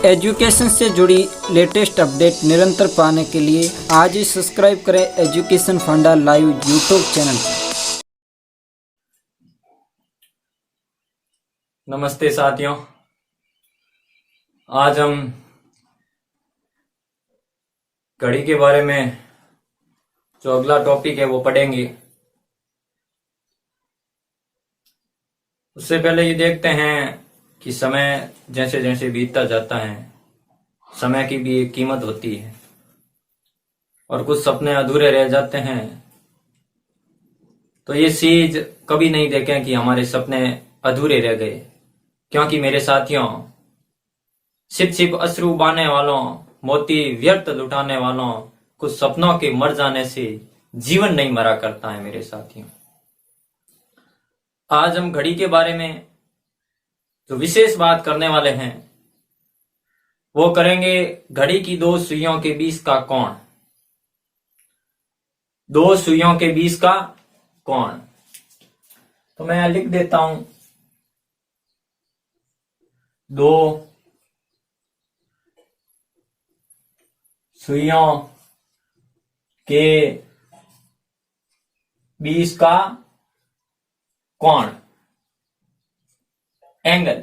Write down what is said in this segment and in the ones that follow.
Education से जुड़ी latest update निरंतर पाने के लिए आज ही सब्सक्राइब करें एजुकेशन फंडा लाइव यूट्यूब चैनल। नमस्ते साथियों, आज हम घड़ी के बारे में जो अगला टॉपिक है वो पढ़ेंगे। उससे पहले ये देखते हैं कि समय जैसे जैसे बीतता जाता है, समय की भी एक कीमत होती है और कुछ सपने अधूरे रह जाते हैं। तो ये चीज कभी नहीं देखें कि हमारे सपने अधूरे रह गए, क्योंकि मेरे साथियों, छिप छिप अश्रु बहाने वालों, मोती व्यर्थ लुटाने वालों, कुछ सपनों के मर जाने से जीवन नहीं मरा करता है। मेरे साथियों, आज हम घड़ी के बारे में जो विशेष बात करने वाले हैं वो करेंगे घड़ी की दो सुइयों के बीच का कोण। दो सुइयों के बीच का कोण, तो मैं लिख देता हूं, दो सुइयों के बीच का कोण, angle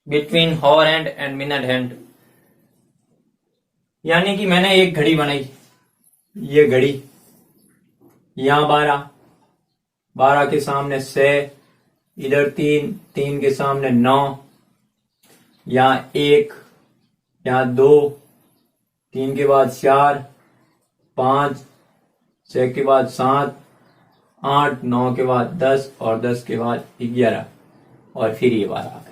between hover hand and minute hand. यानी कि मैंने एक घड़ी बनाई, ये घड़ी, यहां 12, 12 के सामने 6, इधर 3, 3 के सामने 9, यहां 1, यहां 2, 3 के बाद 4, 5, 6 के बाद 7, 8, 9 के बाद 10 और 10 के बाद 11 और फिर ये 12 आ गया।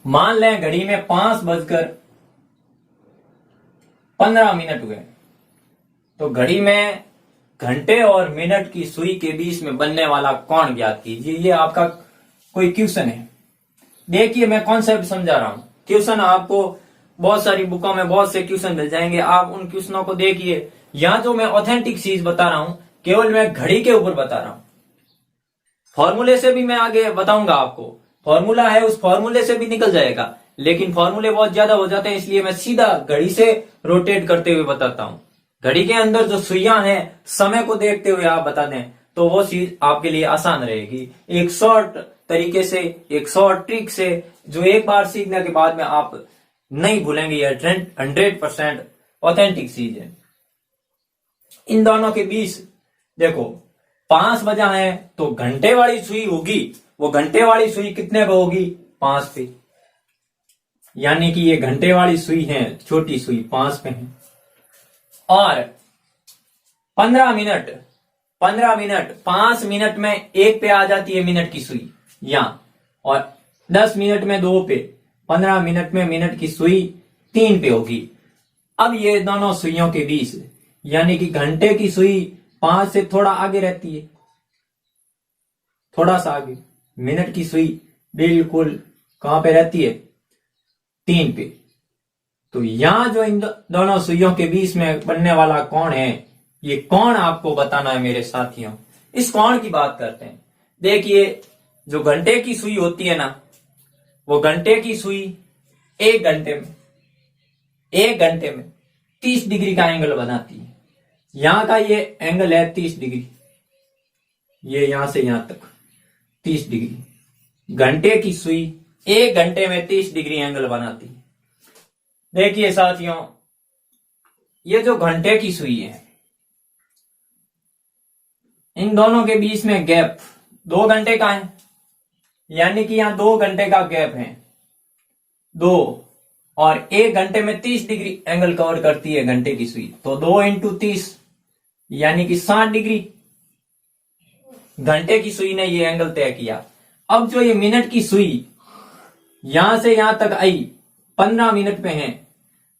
मान लें घड़ी में 5:15 हुए, तो घड़ी में घंटे और मिनट की सुई के बीच में बनने वाला कोण ज्ञात कीजिए। ये आपका कोई क्वेश्चन है। देखिए, मैं कॉन्सेप्ट समझा रहा हूं। क्वेश्चन आपको बहुत सारी बुकों में बहुत से क्वेश्चन मिल जाएंगे, आप उन क्वेश्चनों को देखिए। यहां जो मैं ऑथेंटिक चीज बता रहा हूं, केवल मैं घड़ी के ऊपर बता रहा हूं। फॉर्मूले से भी मैं आगे बताऊंगा आपको, फॉर्मूला है, उस फॉर्मूले से भी निकल जाएगा, लेकिन फॉर्मूले बहुत ज्यादा हो जाते हैं, इसलिए मैं सीधा घड़ी से रोटेट करते हुए बताता हूं। घड़ी के अंदर जो सुइयां हैं, समय को देखते हुए आप बता दें तो वो चीज आपके लिए आसान रहेगी। एक शॉर्ट तरीके से, एक शॉर्ट ट्रिक से, जो एक बार सीखने के बाद में आप नहीं भूलेंगे। यह 100% ऑथेंटिक चीज है। इन दोनों के बीच देखो, 5 बजा है तो घंटे वाली सुई होगी, वो घंटे वाली सुई कितने पे होगी? 5 पे। यानी कि ये घंटे वाली सुई है, छोटी सुई 5 पे है। और 15 मिनट, 5 मिनट में 1 पे आ जाती है मिनट की सुई यहां, और 10 मिनट में 2 पे, 15 मिनट में मिनट की सुई 3 पे होगी। अब ये दोनों सुइयों के बीच, यानी कि घंटे की सुई 5 से थोड़ा आगे रहती है, थोड़ा सा आगे। मिनट की सुई बिल्कुल कहां पे रहती है? 3 पे। तो यहां जो इन दोनों सुइयों के बीच में बनने वाला कोण है, ये कोण आपको बताना है मेरे साथियों। इस कोण की बात करते हैं। देखिए, जो घंटे की सुई होती है ना, वो घंटे की सुई एक घंटे में 30 डिग्री का एंगल बनाती है। यहां का ये एंगल है 30 डिग्री, ये यहां से यहां तक 30 डिग्री। घंटे की सुई 1 घंटे में 30 डिग्री एंगल बनाती है। देखिए साथियों, ये जो घंटे की सुई है, इन दोनों के बीच में गैप 2 घंटे का है, यानी कि यहां 2 घंटे का गैप है, 2, और 1 घंटे में 30 डिग्री एंगल कवर करती है घंटे की सुई, तो 2 इंटू 30 यानी कि 60 डिग्री घंटे की सुई ने ये एंगल तय किया। अब जो ये मिनट की सुई यहां से यहां तक आई 15 मिनट पे है,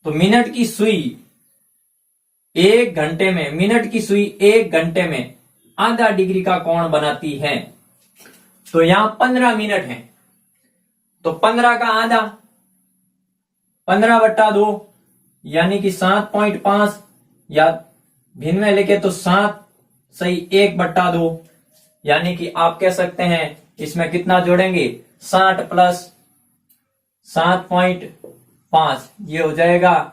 तो मिनट की सुई 1 घंटे में, मिनट की सुई 1 घंटे में आधा डिग्री का कोण बनाती है। तो यहां 15 मिनट है, तो 15 का आधा 15/2 यानी कि 7.5 या भिन्न में लिखे तो 7 सही 1/2, यानी कि आप कह सकते हैं इसमें कितना जोड़ेंगे 60 प्लस 7.5, ये हो जाएगा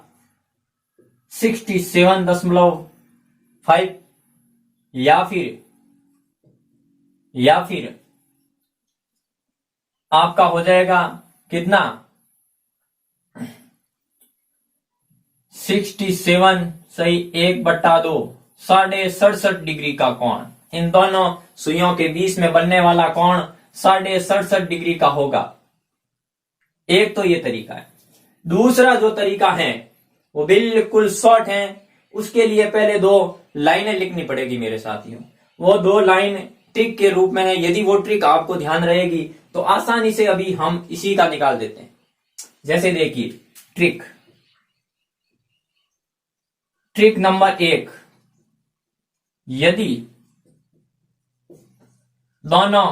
67.5, या फिर आपका हो जाएगा कितना 67 सही 1/2, 67.5 डिग्री का कोण। इन दोनों सुइयों के बीच में बनने वाला कोण 67.5 डिग्री का होगा। एक तो ये तरीका है। दूसरा जो तरीका है वो बिल्कुल शॉर्ट है। उसके लिए पहले 2 लाइनें लिखनी पड़ेगी मेरे साथियों। वो 2 लाइन ट्रिक के रूप में है। यदि वो ट्रिक आपको ध्यान रहेगी तो आसानी से अभी हम इसी का निकाल देते हैं। जैसे देखिए ट्रिक नंबर 1, यदि दोनों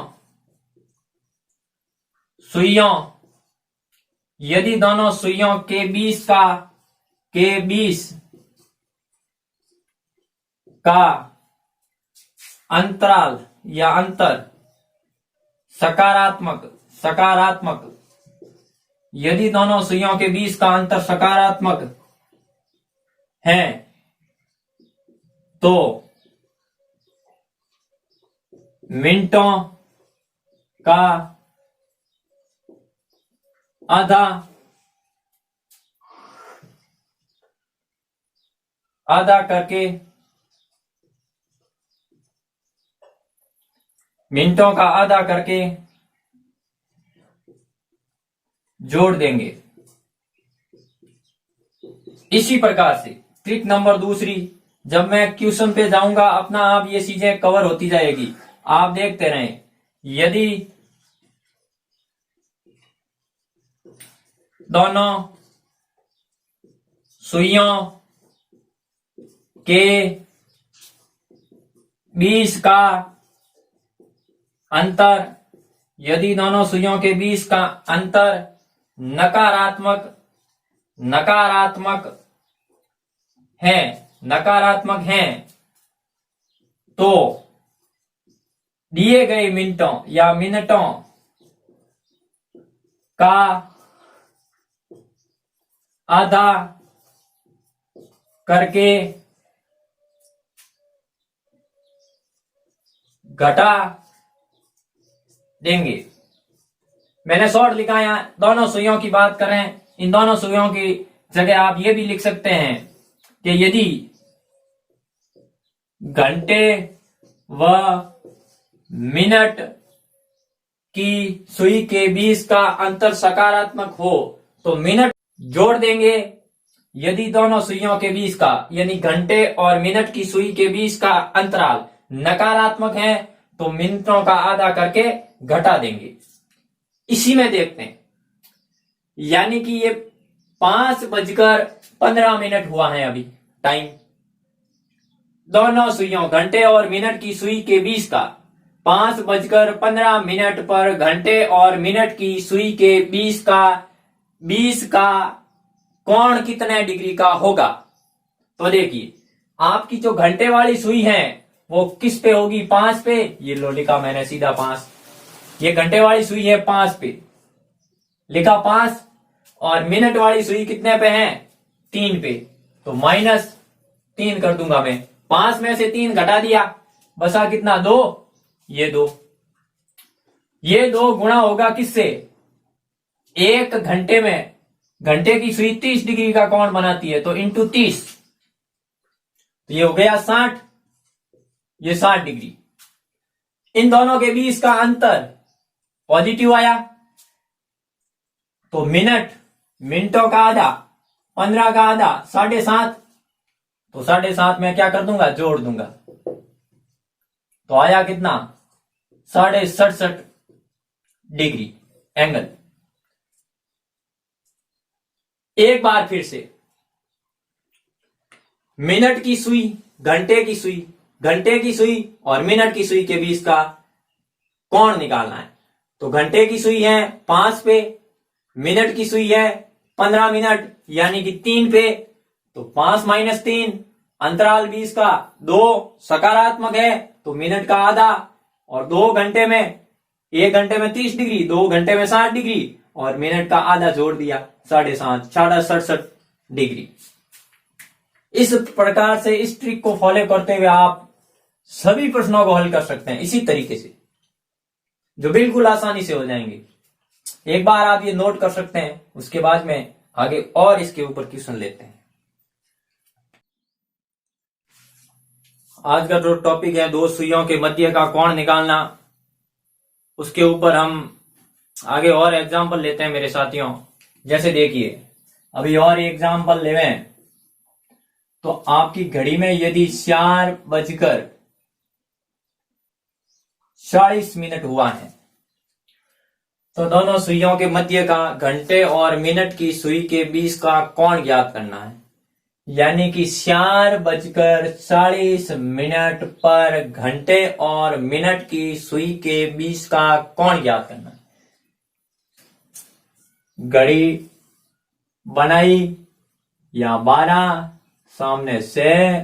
सुइयों के बीच का अंतराल या अंतर सकारात्मक, यदि दोनों सुइयों के बीच का अंतर सकारात्मक है तो मिनटों का आधा करके जोड़ देंगे। इसी प्रकार से ट्रिक नंबर 2, जब मैं क्वेश्चन पे जाऊंगा अपना आप ये चीजें कवर होती जाएगी, आप देखते रहें। यदि दोनों सुइयों के बीच का अंतर नकारात्मक है तो दिए गए मिनटों का आधा करके घटा देंगे। मैंने शॉर्ट लिखा। यहां दोनों सुइयों की बात करें, इन दोनों सुइयों की जगह आप ये भी लिख सकते हैं कि यदि घंटे व मिनट की सुई के बीच का अंतर सकारात्मक हो तो मिनट जोड़ देंगे। यदि दोनों सुइयों के बीच का यानी घंटे और मिनट की सुई के बीच का अंतराल नकारात्मक है तो मिनटों का आधा करके घटा देंगे। इसी में देखते हैं, यानी कि ये 5:15 हुआ है अभी टाइम। दोनों सुइयों घंटे और मिनट की सुई के बीच का 5:15 पर घंटे और मिनट की सुई के बीच का कोण कितने डिग्री का होगा। तो देखिए आपकी जो घंटे वाली सुई है वो किस पे होगी, 5 पे। ये लो लिखा मैंने सीधा 5। ये घंटे वाली सुई है 5 पे, लिखा 5। और मिनट वाली सुई कितने पे है, 3 पे। तो -3 कर दूंगा मैं। 5 में से 3 घटा दिया, बचा कितना, 2। ये 2 गुणा होगा किससे, 1 घंटे में घंटे की सुई 30 डिग्री का कोण बनाती है तो इंटू 30, तो ये हो गया 60। ये 60 डिग्री। इन दोनों के बीच का अंतर पॉजिटिव आया तो मिनटों का आधा, 15 का आधा 7.5, तो 7.5 में क्या कर दूंगा, जोड़ दूंगा। तो आया कितना, 67.5 डिग्री एंगल। एक बार फिर से मिनट की सुई, घंटे की सुई और मिनट की सुई के बीच का कोण निकालना है। तो घंटे की सुई है 5 पे, मिनट की सुई है 15 मिनट यानी कि 3 पे। तो 5 - 3 अंतराल 20 का 2 सकारात्मक है तो मिनट का आधा, और 2 घंटे में 1 घंटे में 30 डिग्री, 2 घंटे में 60 डिग्री और मिनट का आधा जोड़ दिया 7.5 67 डिग्री। इस प्रकार से इस ट्रिक को फॉलो करते हुए आप सभी प्रश्नों को हल कर सकते हैं इसी तरीके से, जो बिल्कुल आसानी से हो जाएंगे। एक बार आप ये नोट कर सकते हैं, उसके बाद में आगे और इसके ऊपर क्वेश्चन लेते हैं। आज का जो टॉपिक है 2 सुइयों के मध्य का कोण निकालना, उसके ऊपर हम आगे और एग्जाम्पल लेते हैं मेरे साथियों। जैसे देखिए अभी और एग्जाम्पल लेवें तो आपकी घड़ी में यदि 4:40 हुआ है तो दोनों सुइयों के मध्य का घंटे और मिनट की सुई के बीच का कोण ज्ञात करना है। यानी कि 4:40 पर घंटे और मिनट की सुई के बीच का कोण ज्ञात करना है। घड़ी बनाई या 12, सामने 6,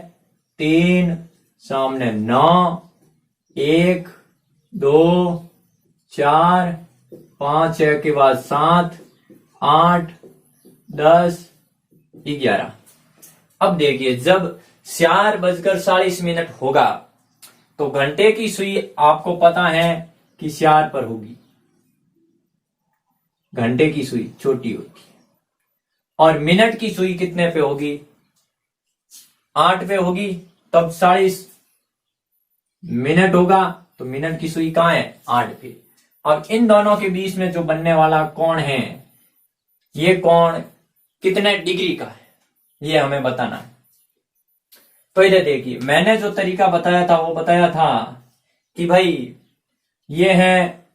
3, सामने 9, 1, 2, 4, 5 के बाद 7, 8, 10, 11। अब देखिए जब 4:40 होगा तो घंटे की सुई आपको पता है कि 4 पर होगी, घंटे की सुई छोटी होती है, और मिनट की सुई कितने पे होगी? 8 पे होगी, तब 40 मिनट होगा तो मिनट की सुई कहां है? 8 पे। अब इन दोनों के बीच में जो बनने वाला कोण है, ये कोण कितने डिग्री का है ये हमें बताना है। तो इधर देखिए मैंने जो तरीका बताया था वो बताया था कि भाई ये है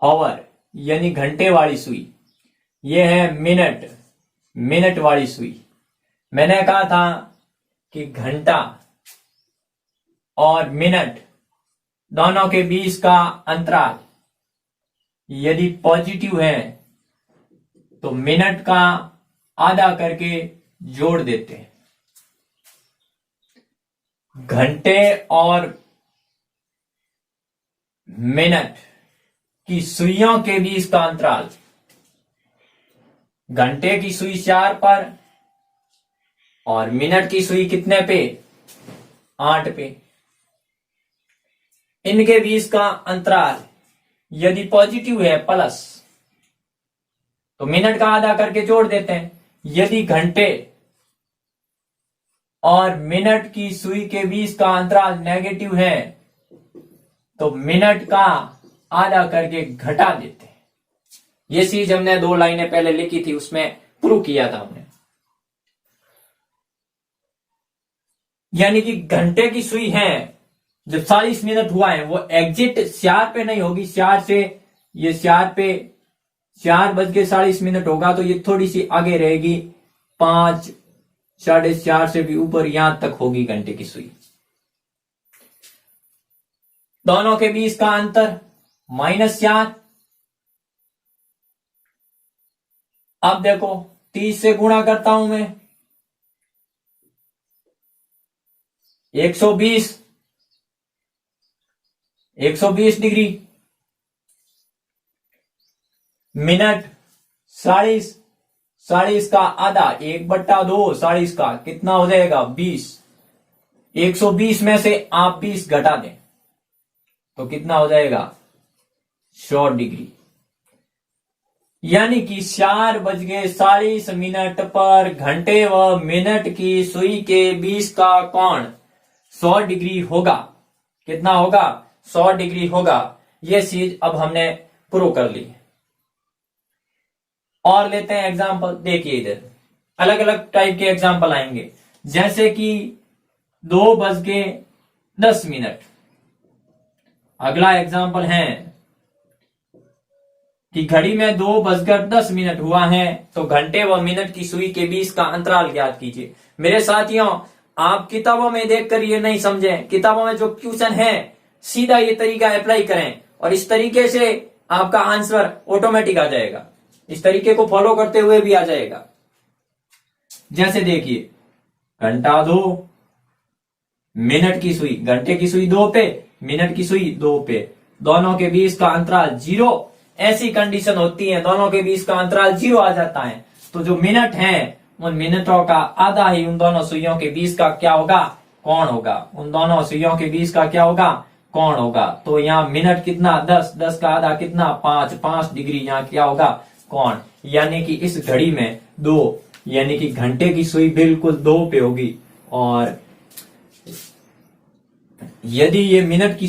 हॉवर यानी घंटे वाली सुई, ये है मिनट वाली सुई। मैंने कहा था कि घंटा और मिनट दोनों के बीच का अंतराल यदि पॉजिटिव है तो मिनट का आधा करके जोड़ देते हैं। घंटे और मिनट की सुइयों के बीच का अंतराल, घंटे की सुई 4 पर और मिनट की सुई कितने पे? 8 पे। इनके बीच का अंतराल यदि पॉजिटिव है प्लस तो मिनट का आधा करके जोड़ देते हैं। यदि घंटे और मिनट की सुई के बीच का अंतराल नेगेटिव है तो मिनट का आधा करके घटा देते हैं। ये चीज हमने 2 लाइनें पहले लिखी थी, उसमें प्रूव किया था हमने। यानी कि घंटे की सुई है जब 40 मिनट हुआ है वो एग्जिट 4 पे नहीं होगी, 4 से ये 4 पे 4:40 होगा तो ये थोड़ी सी आगे रहेगी, 5 4:30 से भी ऊपर यहां तक होगी घंटे की सुई। दोनों के बीच का अंतर -4। अब देखो 30 से गुणा करता हूं मैं, 120 डिग्री। मिनट 40 का आधा 1/2 40 का कितना हो जाएगा? 20। 120 में से आप 20 घटा दें तो कितना हो जाएगा? 100 डिग्री। यानी कि 4:40 पर घंटे व मिनट की सुई के बीच का कोण 100 डिग्री होगा। कितना होगा? 100 डिग्री होगा। यह चीज अब हमने प्रूव कर ली। और लेते हैं एग्जाम्पल। देखिए इधर अलग अलग टाइप के एग्जाम्पल आएंगे, जैसे कि 2:10। अगला एग्जाम्पल है कि घड़ी में 2:10 हुआ है तो घंटे व मिनट की सुई के बीच का अंतराल ज्ञात कीजिए। मेरे साथियों, आप किताबों में देखकर ये नहीं समझें, किताबों में जो क्वेश्चन है सीधा ये तरीका अप्लाई करें और इस तरीके से आपका आंसर ऑटोमेटिक आ जाएगा। इस तरीके को फॉलो करते हुए भी आ जाएगा। जैसे देखिए घंटा 2 मिनट की सुई, घंटे की सुई 2 पे, मिनट की सुई 2 पे, दोनों के बीच का अंतराल 0। ऐसी कंडीशन होती है दोनों के बीच का अंतराल 0 आ जाता है, तो जो मिनट है उन मिनटों का आधा ही उन दोनों सुइयों के बीच का क्या होगा, कोण होगा। उन दोनों सुइयों के बीच का क्या होगा, कोण होगा। तो यहाँ मिनट कितना 10, 10 का आधा कितना 5, 5 डिग्री यहाँ क्या होगा, कोण। यानी कि इस घड़ी में 2, यानी कि घंटे की सुई बिल्कुल 2 पे होगी। और यदि ये मिनट की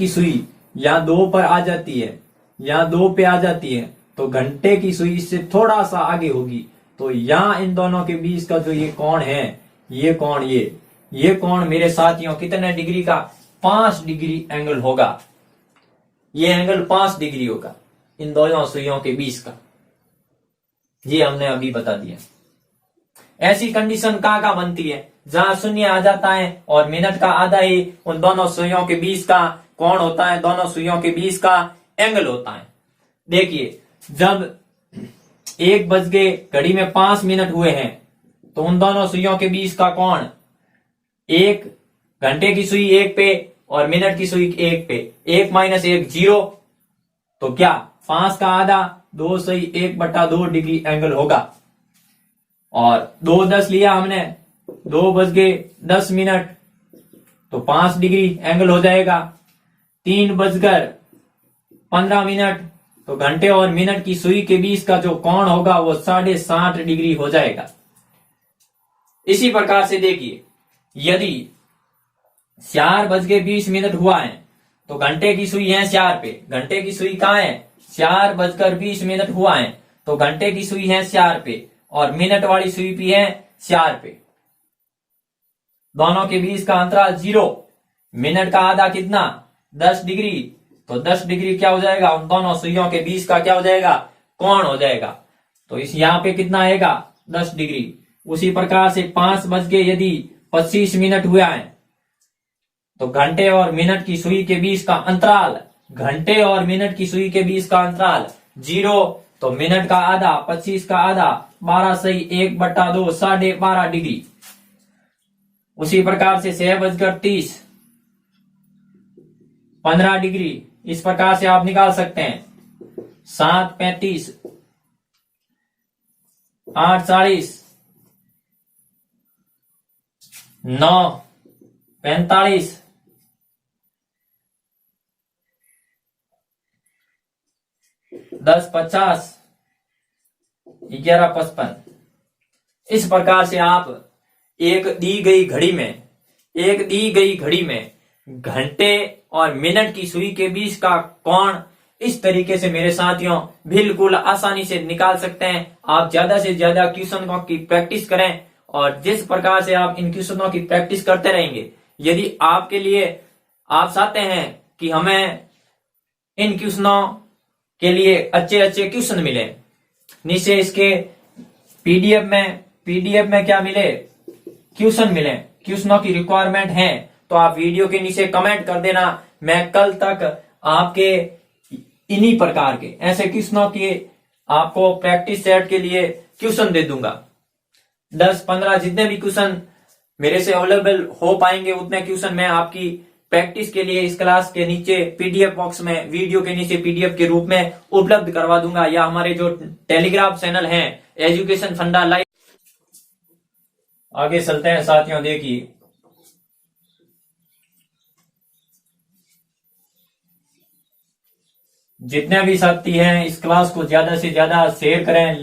सुई यहाँ 2 पर आ जाती है, यहाँ 2 पे आ जाती है, तो घंटे की सुई इससे थोड़ा सा आगे होगी। तो यहाँ इन दोनों के बीच का जो ये कोण है, ये कोण, ये कोण मेरे साथियों कितने डिग्री का, 5 डिग्री एंगल होगा। ये एंगल 5 डिग्री होगा इन दोनों सुइयों के बीच का। ये हमने अभी बता दिया। ऐसी कंडीशन कहाँ बनती है, जहां शून्य आ जाता है और मिनट का आधा ही उन दोनों सुइयों के बीच का कोण होता है, दोनों सुइयों के बीच का एंगल होता है। देखिए, जब 1 बज गए, घड़ी में 5 मिनट हुए हैं, तो उन दोनों सुइयों के बीच का कोण, एक घंटे की सुई 1 पे और मिनट की सुई 1 पे, 1 - 1 0, तो क्या 5 का आधा 2 सही 1/2 डिग्री एंगल होगा। और 2:10 लिया हमने, 2 बज गए 10 मिनट, तो 5 डिग्री एंगल हो जाएगा। 3 बजकर 15 मिनट, तो घंटे और मिनट की सुई के बीच का जो कोण होगा वो 60.5 डिग्री हो जाएगा। इसी प्रकार से देखिए, यदि 4 बज के 20 मिनट हुआ है, तो घंटे की सुई है 4 पे, घंटे की सुई कहाँ है, 4 बजकर 20 मिनट हुआ है, तो घंटे की सुई है 4 पे और मिनट वाली सुई भी है 4 पे। दोनों के बीच का अंतराल 0, मिनट का आधा कितना 10 डिग्री, तो 10 डिग्री क्या हो जाएगा, उन दोनों सुइयों के बीच का क्या हो जाएगा, कोण हो जाएगा। तो इस यहाँ पे कितना आएगा, 10 डिग्री। उसी प्रकार से 5 बज के यदि 25 मिनट हुआ है, तो घंटे और मिनट की सुई के बीच का अंतराल, घंटे और मिनट की सुई के बीच का अंतराल 0, तो मिनट का आधा 25 का आधा 12 सही 1/2 12.5 डिग्री। उसी प्रकार से 6 बजकर 30 15 डिग्री, इस प्रकार से आप निकाल सकते हैं। 7:35 8:40 9:45 10:50 11:55। इस प्रकार से आप एक दी गई घड़ी में घंटे और मिनट की सुई के बीच का कोण इस तरीके से मेरे साथियों बिल्कुल आसानी से निकाल सकते हैं। आप ज्यादा से ज्यादा क्वेश्चनों की प्रैक्टिस करें, और जिस प्रकार से आप इन क्वेश्चनों की प्रैक्टिस करते रहेंगे, यदि आपके लिए आप चाहते हैं कि हमें इन क्वेश्चनों के लिए अच्छे अच्छे क्वेश्चन मिले, नीचे इसके पीडीएफ में क्या मिले, क्वेश्चन मिले, क्वेश्चनों की रिक्वायरमेंट है, तो आप वीडियो के नीचे कमेंट कर देना। मैं कल तक आपके इन्हीं प्रकार के ऐसे क्वेश्चनों की आपको प्रैक्टिस सेट के लिए क्वेश्चन दे दूंगा। 10-15 जितने भी क्वेश्चन मेरे से अवेलेबल हो पाएंगे, उतने क्वेश्चन मैं आपकी प्रैक्टिस के लिए इस क्लास के नीचे पीडीएफ बॉक्स में, वीडियो के नीचे पीडीएफ के रूप में उपलब्ध करवा दूंगा, या हमारे जो टेलीग्राम चैनल है एजुकेशन फंडा लाइव। आगे चलते हैं साथियों, देखिए जितने भी साथी हैं इस क्लास को ज्यादा से ज्यादा शेयर करें,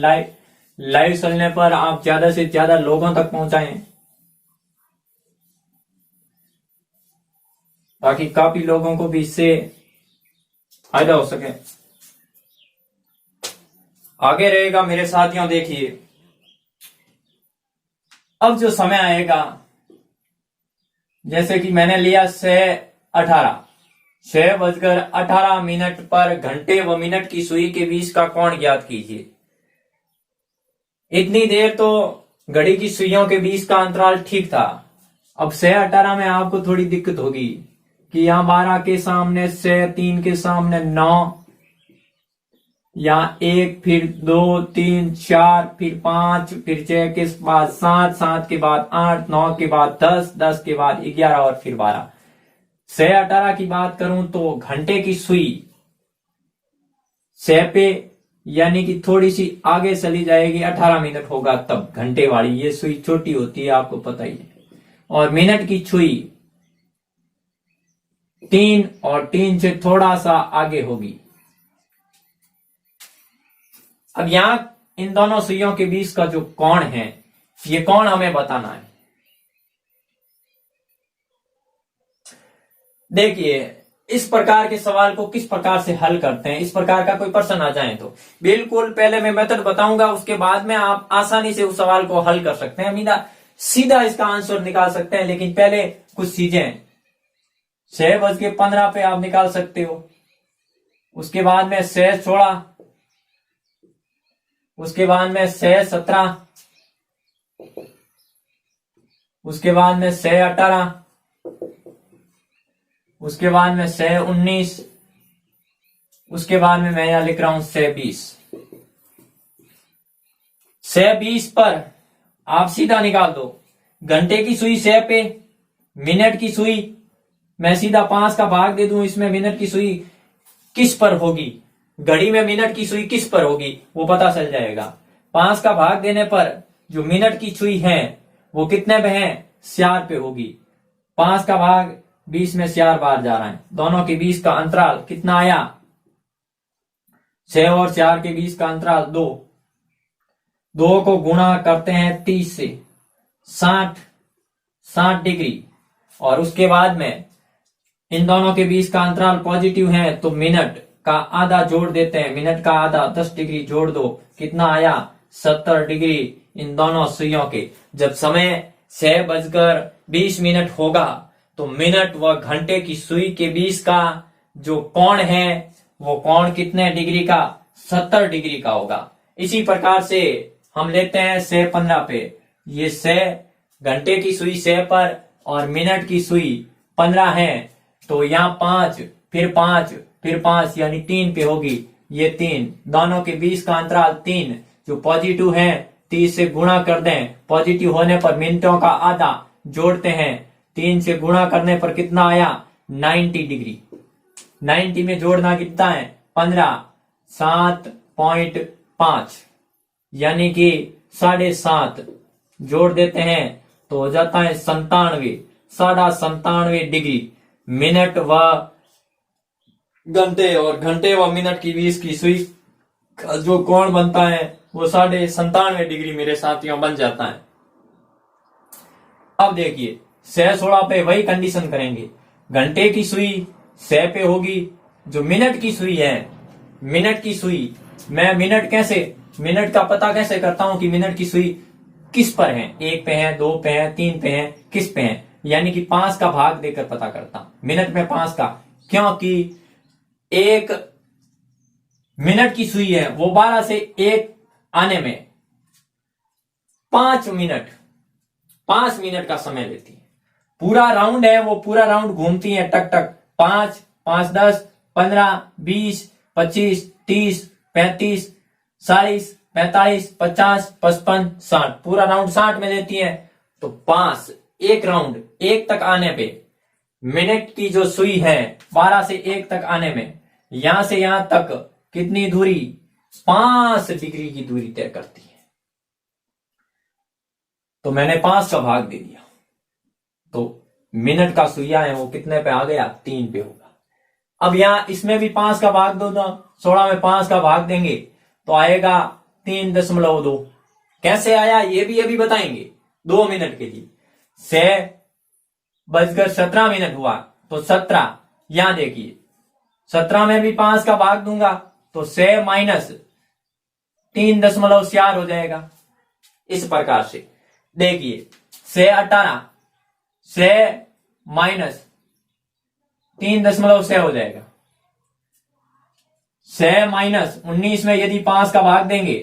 लाइव चलने पर आप ज्यादा से ज्यादा लोगों तक पहुंचाएं, ताकि काफी लोगों को भी इससे फायदा हो सके। आगे रहेगा मेरे साथियों, देखिए अब जो समय आएगा, जैसे कि मैंने लिया 6 बजकर 18 मिनट पर घंटे व मिनट की सुई के बीच का कोण ज्ञात कीजिए। इतनी देर तो घड़ी की सुइयों के बीच का अंतराल ठीक था। अब 6:18 में आपको थोड़ी दिक्कत होगी कि यहाँ 12 के सामने 6, 3 के सामने 9, यहाँ 1, फिर 2, 3, 4, फिर 5, फिर 6 के बाद 7, 7 के बाद 8, 9 के बाद 10, 10 के बाद 11 और फिर 12। 6, 18 की बात करूं तो घंटे की सुई 6 पे यानी कि थोड़ी सी आगे चली जाएगी, 18 मिनट होगा तब घंटे वाली। ये सुई छोटी होती है, आपको पता ही है। और मिनट की सुई 3 और 3 से थोड़ा सा आगे होगी। अब यहां इन दोनों सुइयों के बीच का जो कोण है, ये कोण हमें बताना है। देखिए, इस प्रकार के सवाल को किस प्रकार से हल करते हैं। इस प्रकार का कोई प्रश्न आ जाए तो बिल्कुल पहले मैं मेथड बताऊंगा, उसके बाद में आप आसानी से उस सवाल को हल कर सकते हैं, सीधा इसका आंसर निकाल सकते हैं। लेकिन पहले कुछ चीजें 6:15 पे आप निकाल सकते हो। उसके बाद में 6:16, उसके बाद में 6:17, उसके बाद में 6:18, उसके बाद में 6:19, उसके बाद में मैं यहां लिख रहा हूं 6:20। 6:20 पर आप सीधा निकाल दो। घंटे की सुई 6 पे, मिनट की सुई मैं सीधा 5 का भाग दे दूं इसमें, मिनट की सुई किस पर होगी, घड़ी में मिनट की सुई किस पर होगी वो पता चल जाएगा। 5 का भाग देने पर जो मिनट की सुई है वो कितने पे है, 4 पे होगी। 5 का भाग 20 में 4 बार जा रहा है, दोनों के बीच का अंतराल कितना आया, 6 और 4 के बीच का अंतराल 2। 2 को गुणा करते हैं 30 से, 60 डिग्री। और उसके बाद में इन दोनों के बीच का अंतराल पॉजिटिव है तो मिनट का आधा जोड़ देते हैं, मिनट का आधा 10 डिग्री जोड़ दो, कितना आया, 70 डिग्री इन दोनों सुइयों के। जब समय 6:20 होगा तो मिनट व घंटे की सुई के बीच का जो कोण है वो कोण कितने डिग्री का, 70 डिग्री का होगा। इसी प्रकार से हम लेते हैं 6:15 पे, ये 6 घंटे की सुई 6 पर और मिनट की सुई 15 है तो यहाँ 5, फिर 5, फिर 5 यानी 3 पे होगी। ये 3, दोनों के बीच का अंतराल 3, जो पॉजिटिव है 30 से गुणा कर दें, पॉजिटिव होने पर मिनटों का आधा जोड़ते हैं, 3 से गुणा करने पर कितना आया, 90 डिग्री। 90 में जोड़ना कितना है, 15, 7.5 यानी कि 7.5 जोड़ देते हैं तो हो जाता है 97, 97.5 डिग्री। मिनट व घंटे और घंटे व मिनट की बीच की सुई का जो कोण बनता है वो 97.5 डिग्री मेरे साथियों बन जाता है। अब देखिए 6:16 पे वही कंडीशन करेंगे, घंटे की सुई 6 पे होगी, जो मिनट की सुई है, मिनट की सुई मैं मिनट का पता कैसे करता हूं कि मिनट की सुई किस पर है, 1 पे है, 2 पे है, 3 पे है, किस पे है, यानी कि 5 का भाग देकर पता करता हूं मिनट में 5 का, क्योंकि 1 मिनट की सुई है वो 12 से 1 आने में 5 मिनट का समय लेती है। पूरा राउंड है वो पूरा राउंड घूमती है टक टक, 5, 5, 10, 15, 20, 25, 30, 35, 40, 45, 50, 55, 60, पूरा राउंड 60 में देती है। तो 5 एक राउंड 1 तक आने पे मिनट की जो सुई है 12 से 1 तक आने में यहां से यहां तक कितनी दूरी, 5 डिग्री की दूरी तय करती है। तो मैंने 5 का भाग दे दिया तो मिनट का सुइया है वो कितने पे आ गया, 3 पे होगा। अब यहां इसमें भी 5 का भाग दो, 16 में 5 का भाग देंगे तो आएगा 3.2। कैसे आया ये भी अभी बताएंगे। 2 मिनट के लिए 6:17 हुआ तो 17, यहां देखिए 17 में भी 5 का भाग दूंगा तो 6 माइनस 3.4 हो जाएगा। इस प्रकार से देखिए 6:18, 6 माइनस 3.6 हो जाएगा। 6 माइनस 19 में यदि 5 का भाग देंगे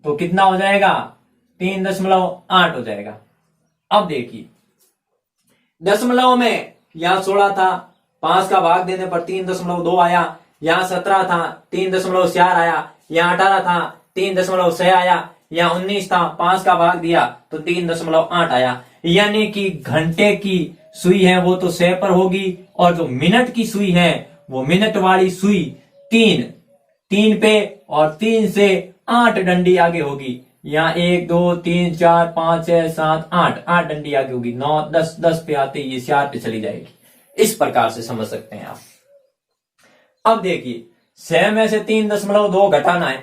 तो कितना हो जाएगा, 3.8 हो जाएगा। अब देखिए दशमलव में यहां 16 था, 5 का भाग देने पर 3.2 आया, यहां 17 था, 3.4 आया, यहाँ 18 था 3.6 आया, यहाँ 19 था 5 का भाग दिया तो 3.8 आया। यानी कि घंटे की सुई है वो तो 6 पर होगी और जो मिनट की सुई है वो मिनट वाली सुई 3 पे और 3 से 8 डंडी आगे होगी। यहाँ 1 2 3 4 5 6 7 8 डंडी आगे होगी। 9 10 पे आते ये 4 पे चली जाएगी। इस प्रकार से समझ सकते हैं आप। अब देखिए 6 में से 3.2 घटाना है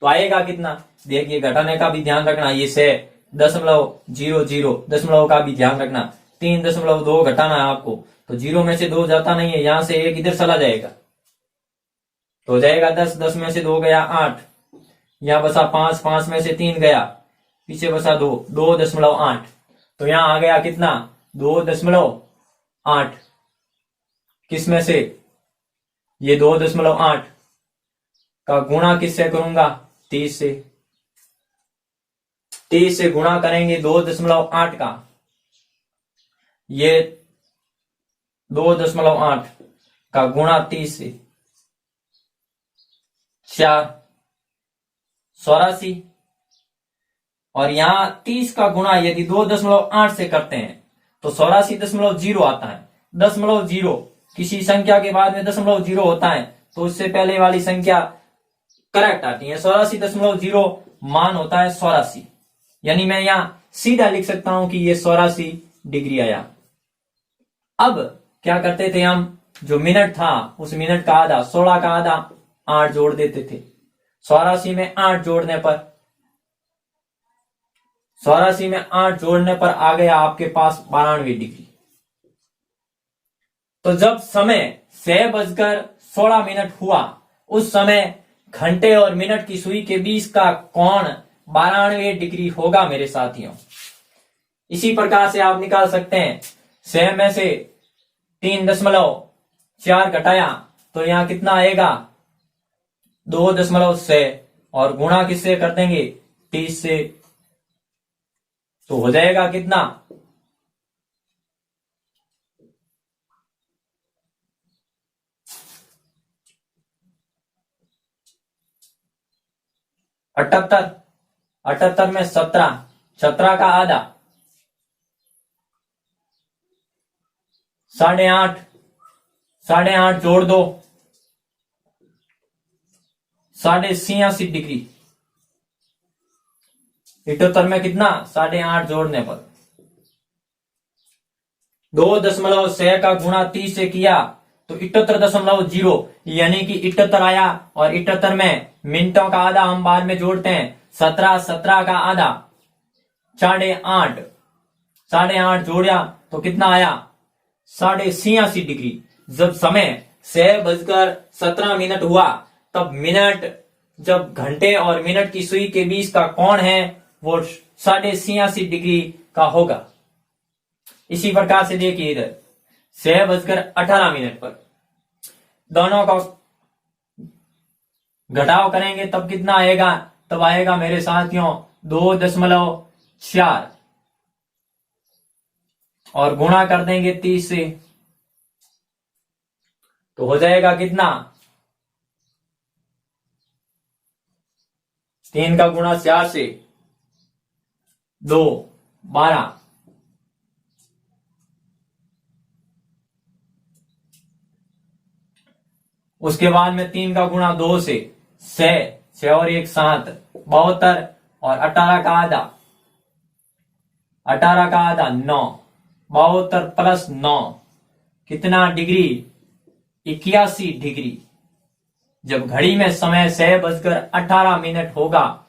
तो आएगा कितना। देखिए घटाने का भी ध्यान रखना, ये 6.00 दशमलव का भी ध्यान रखना। 3.2 घटाना है आपको तो 0 में से 2 जाता नहीं है, यहां से 1 इधर चला जाएगा तो हो जाएगा 10, 10 में से 2 गया 8, यहां बसा 5, 5 में से 3 गया, पीछे बसा 2, 2.8 तो यहां आ गया कितना 2.8। किस में से ये 2.8 का गुणा किससे करूंगा 30 से। 30 से गुणा करेंगे 2.8 का, ये 2.8 का गुणा 30 से 4 84 और यहां 30 का गुणा यदि 2.8 से करते हैं तो 84.0 आता है। 0 किसी संख्या के बाद में 0 होता है तो उससे पहले वाली संख्या करेक्ट आती है। 84.0 मान होता है 84, यानी मैं यहां सीधा लिख सकता हूं कि ये 84 डिग्री आया। अब क्या करते थे हम, जो मिनट था उस मिनट का आधा 16 का आधा 8 जोड़ देते थे। 84 में 8 जोड़ने पर 84 में 8 जोड़ने पर आ गया आपके पास 92 डिग्री। तो जब समय 6:16 हुआ उस समय घंटे और मिनट की सुई के बीच का कोण 92 डिग्री होगा मेरे साथियों। इसी प्रकार से आप निकाल सकते हैं 6 में से 3.4 घटाया तो यहां कितना आएगा 2.6 और गुणा किससे कर देंगे 30 से तो हो जाएगा कितना 78। 78 में 17, 17 का आधा 8.5, 8.5 जोड़ दो 86.5 डिग्री। 78 में कितना 8.5 जोड़ने पर 2.6 का गुणा 30 से किया तो 78.0 यानी कि 78 आया और 78 में मिनटों का आधा हम बाद में जोड़ते हैं 17, 17 का आधा 8.5, 8.5 जोड़ा तो कितना आया 86.5 डिग्री। जब समय 6:17 हुआ तब मिनट जब घंटे और मिनट की सुई के बीच का कोण है वो 86.5 डिग्री का होगा। इसी प्रकार से देखिए इधर 6:18 पर दोनों का घटाव करेंगे तब कितना आएगा, तब आएगा मेरे साथियों 2.4 और गुणा कर देंगे 30 से तो हो जाएगा कितना 3 का गुणा 4 से 2 12 उसके बाद में 3 का गुणा 2 से 6 और 1 7 72 और 18 का आधा 9 72 प्लस 9 कितना डिग्री 81 डिग्री। जब घड़ी में समय 6:18 होगा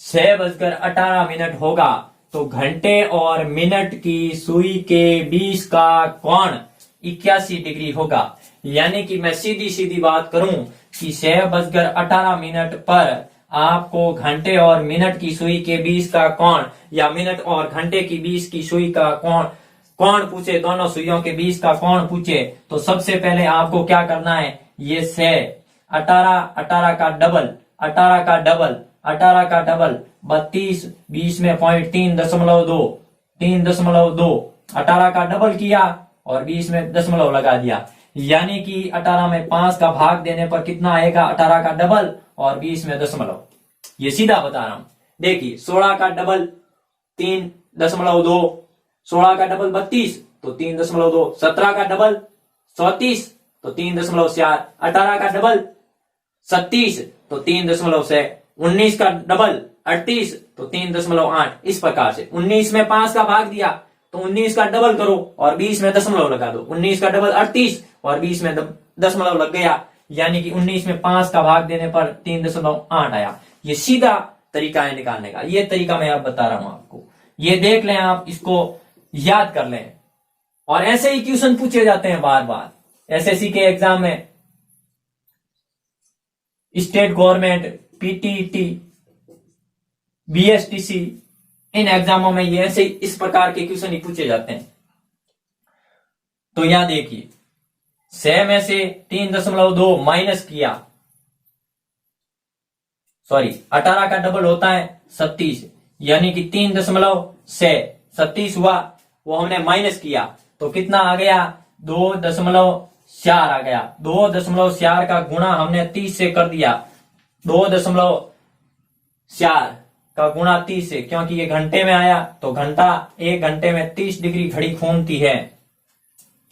6:18 होगा तो घंटे और मिनट की सुई के बीच का कोण 81 डिग्री होगा। यानी कि मैं सीधी सीधी बात करूं कि 6:18 पर आपको घंटे और मिनट की सुई के बीच का कोण या मिनट और घंटे के बीच की सुई का कोण पूछे, दोनों सुइयों के बीच का कोण पूछे तो सबसे पहले आपको क्या करना है, ये 18 का डबल 32 20 में पॉइंट 3.2 18 का डबल किया और 20 में दशमलव लगा दिया। यानी कि 18 में 5 का भाग देने पर कितना आएगा, 18 का डबल और 20 में दशमलव। ये सीधा बता रहा हूं। देखिए 16 का डबल 3.2, 16 का डबल 32 तो 3.2, 17 का डबल 34 तो 3.4, 18 का डबल 37 तो 3.6, 19 का डबल 38 तो 3.8। इस प्रकार से 19 में 5 का भाग दिया तो 19 का डबल करो और 20 में दशमलव लगा दो। 19 का डबल 38 और 20 में दशमलव लग गया, यानी कि 19 में 5 का भाग देने पर 3.8 आया। ये सीधा तरीका है निकालने का। ये तरीका मैं अब बता रहा हूं आपको, ये देख लें, आप इसको याद कर लें। और ऐसे ही क्वेश्चन पूछे जाते हैं बार बार एसएससी के एग्जाम में, स्टेट गवर्नमेंट, पीटीईटी, बीएसटीसी, इन एग्जामों में ये ऐसे इस प्रकार के क्वेश्चन ही पूछे जाते हैं। तो यहां देखिए 6 में से 3.2 माइनस किया, सॉरी 18 का डबल होता है 37, यानी कि 3.6 हुआ, वो हमने माइनस किया तो कितना आ गया, 2.4 आ गया। 2.4 का गुणा हमने 30 से कर दिया, 2.4 का गुणा 30 से, क्योंकि ये घंटे में आया तो घंटा 1 घंटे में 30 डिग्री घड़ी घूमती है,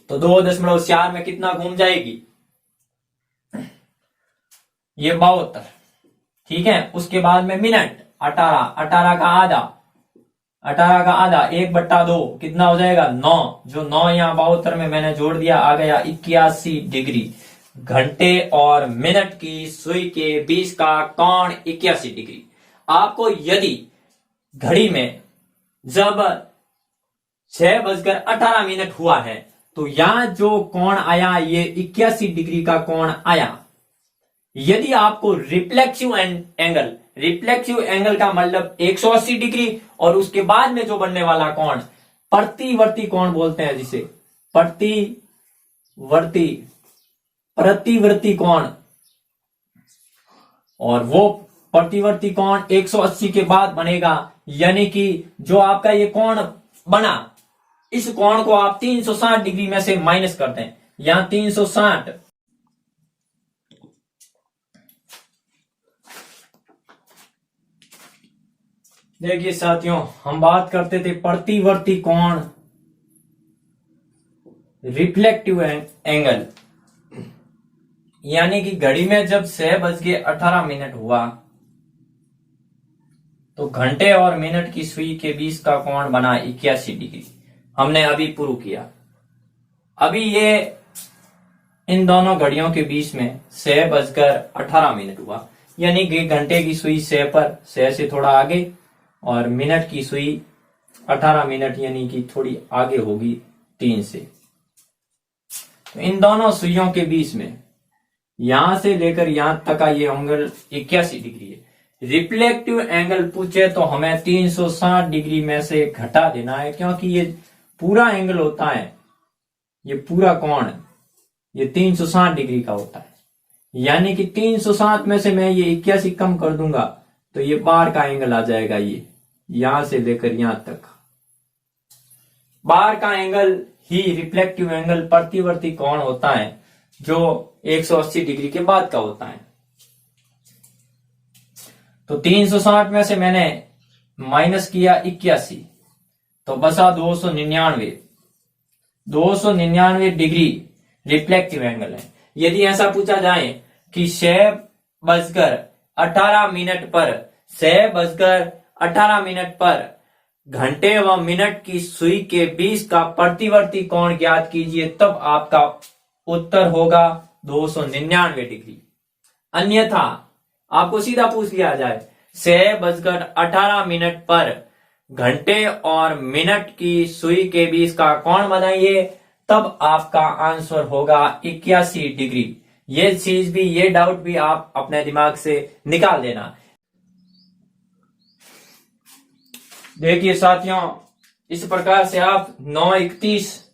तो 2.4 में कितना घूम जाएगी, ये 72। ठीक है, उसके बाद में मिनट 18 का आधा, 1/2 कितना हो जाएगा, 9। जो 9 यहाँ 72 में मैंने जोड़ दिया, आ गया 81 डिग्री। घंटे और मिनट की सुई के बीच का कोण 81 डिग्री। आपको यदि घड़ी में जब 6:18 हुआ है तो यहां जो कोण आया ये 81 डिग्री का कोण आया। यदि आपको रिफ्लेक्सिव एंगल का मतलब 180 डिग्री और उसके बाद में जो बनने वाला कोण प्रतिवर्ती कोण बोलते हैं, जिसे प्रतिवर्ती कोण, और वो प्रतिवर्ती कोण 180 के बाद बनेगा, यानी कि जो आपका ये कोण बना, इस कोण को आप 360 डिग्री में से माइनस कर दें। यहां 360, देखिए साथियों, हम बात करते थे प्रतिवर्ती कोण, रिफ्लेक्टिव एंगल, यानी कि घड़ी में जब 6:18 हुआ तो घंटे और मिनट की सुई के बीच का कोण बना 81 डिग्री। हमने अभी प्रूव किया। अभी ये इन दोनों घड़ियों के बीच में 6:18 हुआ, यानी कि घंटे की सुई 6 से थोड़ा आगे और मिनट की सुई 18 मिनट यानी कि थोड़ी आगे होगी 3 से। तो इन दोनों सुइयों के बीच में यहां से लेकर यहां तक का ये एंगल 81 डिग्री है। रिफ्लेक्टिव एंगल पूछे तो हमें 360 डिग्री में से घटा देना है, क्योंकि ये पूरा एंगल होता है, ये पूरा कोण ये 360 डिग्री का होता है, यानी कि 360 में से मैं ये 81 कम कर दूंगा तो ये बार का एंगल आ जाएगा, ये यहां से लेकर यहां तक। बार का एंगल ही रिफ्लेक्टिव एंगल प्रतिवर्ती कोण होता है, जो 180 डिग्री के बाद का होता है। तो 360 में से मैंने माइनस किया 81 तो बचा 299 डिग्री रिफ्लेक्टिव एंगल है। यदि ऐसा पूछा जाए कि 6:18 पर घंटे व मिनट की सुई के बीच का प्रतिवर्ती कोण ज्ञात कीजिए, तब आपका उत्तर होगा 299 डिग्री। अन्यथा आपको सीधा पूछ लिया जाए 6:18 पर घंटे और मिनट की सुई के बीच का कोण बनाइए, तब आपका आंसर होगा 81 डिग्री। ये चीज भी, ये डाउट भी आप अपने दिमाग से निकाल देना। देखिए साथियों, इस प्रकार से आप 9, 31,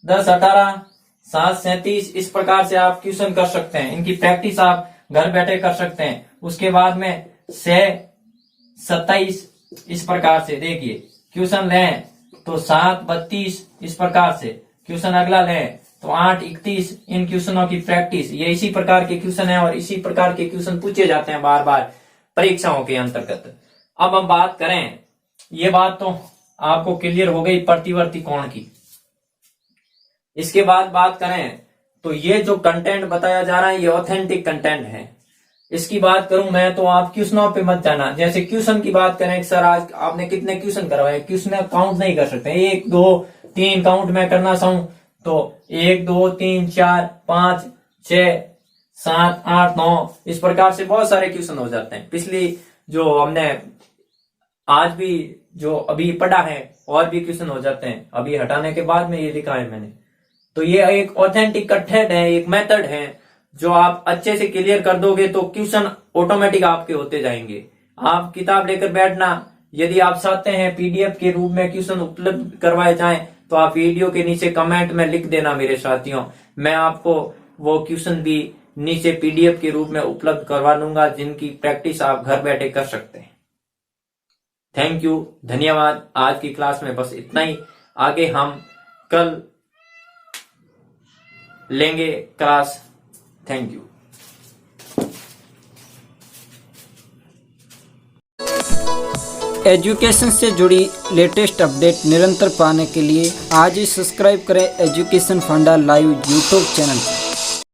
10, 18, 7, 37 इस प्रकार से आप क्वेश्चन कर सकते हैं। इनकी प्रैक्टिस आप घर बैठे कर सकते हैं। उसके बाद में 6, 27 इस प्रकार से देखिए क्वेश्चन लें तो 7, 32 इस प्रकार से क्वेश्चन अगला लें तो 8-31 इन क्वेश्चनों की प्रैक्टिस, ये इसी प्रकार के क्वेश्चन है और इसी प्रकार के क्वेश्चन पूछे जाते हैं बार बार परीक्षाओं के अंतर्गत। अब हम बात करें, ये बात तो आपको क्लियर हो गई प्रतिवर्ती कोण की। इसके बाद बात करें तो ये जो कंटेंट बताया जा रहा है ये ऑथेंटिक कंटेंट है। इसकी बात करूं मैं तो आप क्वेश्चनों पे मत जाना। जैसे क्वेश्चन की बात करें, सर आज आपने कितने क्वेश्चन करवाए, क्वेश्चन काउंट नहीं कर सकते, 1 2 3 काउंट में करना चाहूं तो 1 2 3 4 5 6 7 8 9 इस प्रकार से बहुत सारे क्वेश्चन हो जाते हैं। पिछली जो हमने आज भी जो अभी पढ़ा है और भी क्वेश्चन हो जाते हैं, अभी हटाने के बाद में ये लिखा है मैंने। तो ये एक ऑथेंटिक कंटेंट है, एक मेथड है जो आप अच्छे से क्लियर कर दोगे तो क्वेश्चन ऑटोमेटिक आपके होते जाएंगे। आप किताब लेकर बैठना, यदि आप चाहते हैं पीडीएफ के रूप में क्वेश्चन उपलब्ध करवाए जाएं तो आप वीडियो के नीचे कमेंट में लिख देना मेरे साथियों, मैं आपको वो क्वेश्चन भी नीचे पीडीएफ के रूप में उपलब्ध करवा दूंगा जिनकी प्रैक्टिस आप घर बैठे कर सकते हैं। थैंक यू, धन्यवाद। आज की क्लास में बस इतना ही, आगे हम कल लेंगे क्लास। Thank you. एजुकेशन से जुड़ी लेटेस्ट अपडेट निरंतर पाने के लिए आज ही सब्सक्राइब करें एजुकेशन फंडा लाइव यूट्यूब चैनल।